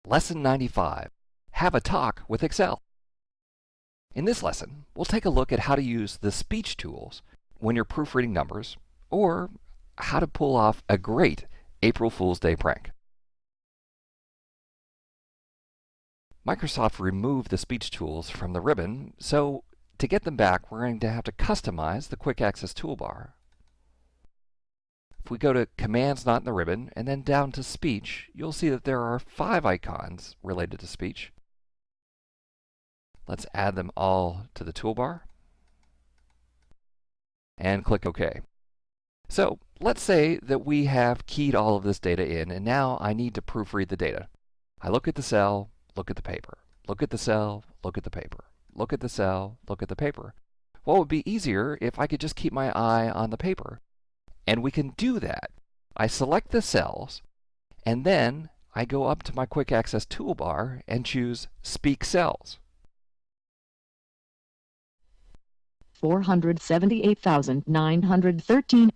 Lesson 95, Have a Talk with Excel. In this lesson, we'll take a look at how to use the speech tools when you're proofreading numbers, or how to pull off a great April Fool's Day prank. Microsoft removed the speech tools from the ribbon, so to get them back, we're going to have to customize the Quick Access toolbar. If we go to Commands Not in the Ribbon and then down to Speech, you'll see that there are 5 icons related to speech. Let's add them all to the toolbar and click OK. So let's say that we have keyed all of this data in, and now I need to proofread the data. I look at the cell, look at the paper, look at the cell, look at the paper, look at the cell, look at the paper. Well, it would be easier if I could just keep my eye on the paper. And we can do that. I select the cells, and then I go up to my Quick Access toolbar and choose Speak Cells. 478,913,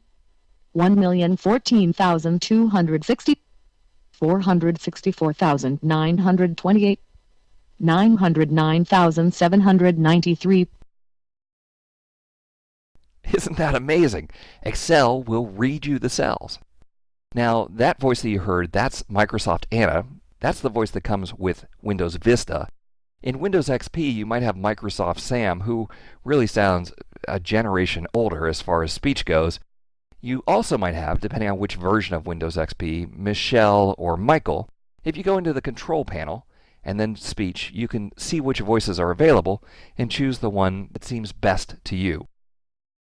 1,014,260, 464,928, 909,793. Isn't that amazing? Excel will read you the cells. Now, that voice that you heard, that's Microsoft Anna. That's the voice that comes with Windows Vista. In Windows XP, you might have Microsoft Sam, who really sounds a generation older as far as speech goes. You also might have, depending on which version of Windows XP, Michelle or Michael. If you go into the control panel and then speech, you can see which voices are available and choose the one that seems best to you.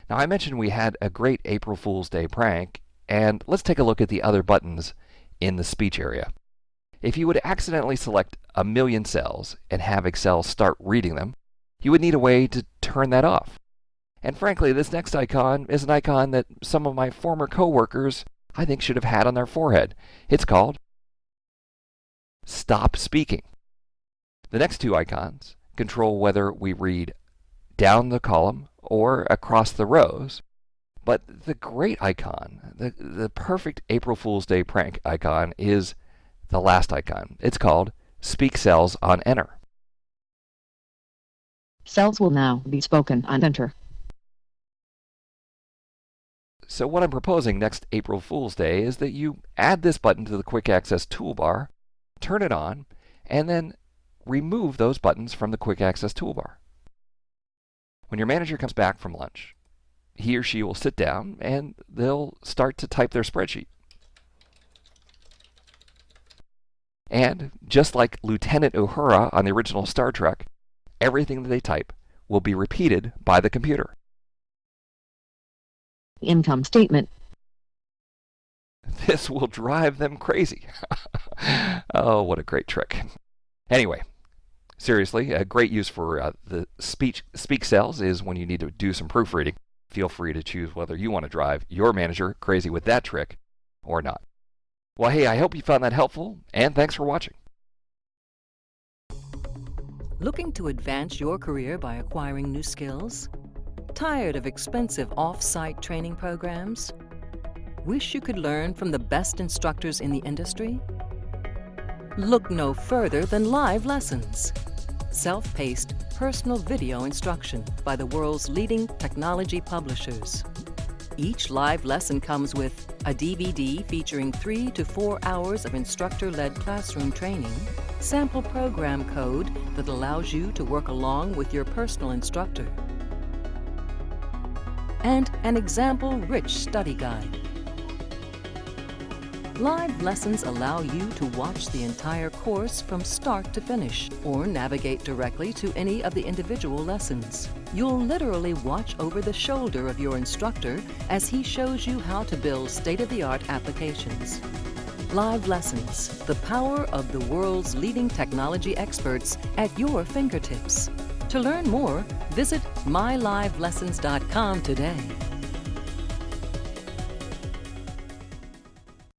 Now, I mentioned we had a great April Fool's Day prank, and let's take a look at the other buttons in the speech area. If you would accidentally select a million cells and have Excel start reading them, you would need a way to turn that off. And frankly, this next icon is an icon that some of my former coworkers I think should have had on their forehead. It's called Stop Speaking. The next 2 icons control whether we read down the column or across the rows. But the great icon, the perfect April Fool's Day prank icon, is the last icon. It's called Speak Cells on Enter. Cells will now be spoken on Enter. So what I'm proposing next April Fool's Day is that you add this button to the Quick Access toolbar, turn it on, and then remove those buttons from the Quick Access toolbar. When your manager comes back from lunch, he or she will sit down and they'll start to type their spreadsheet. And just like Lieutenant Uhura on the original Star Trek, everything that they type will be repeated by the computer. Income statement. This will drive them crazy. Oh, what a great trick. Anyway, seriously, a great use for the speak cells is when you need to do some proofreading. Feel free to choose whether you want to drive your manager crazy with that trick or not. Well, hey, I hope you found that helpful, and thanks for watching. Looking to advance your career by acquiring new skills? Tired of expensive off-site training programs? Wish you could learn from the best instructors in the industry? Look no further than Live Lessons. Self-paced, personal video instruction by the world's leading technology publishers. Each live lesson comes with a DVD featuring 3 to 4 hours of instructor-led classroom training, sample program code that allows you to work along with your personal instructor, and an example-rich study guide. Live lessons allow you to watch the entire course from start to finish, or navigate directly to any of the individual lessons. You'll literally watch over the shoulder of your instructor as he shows you how to build state-of-the-art applications. Live Lessons, the power of the world's leading technology experts at your fingertips. To learn more, visit mylivelessons.com today.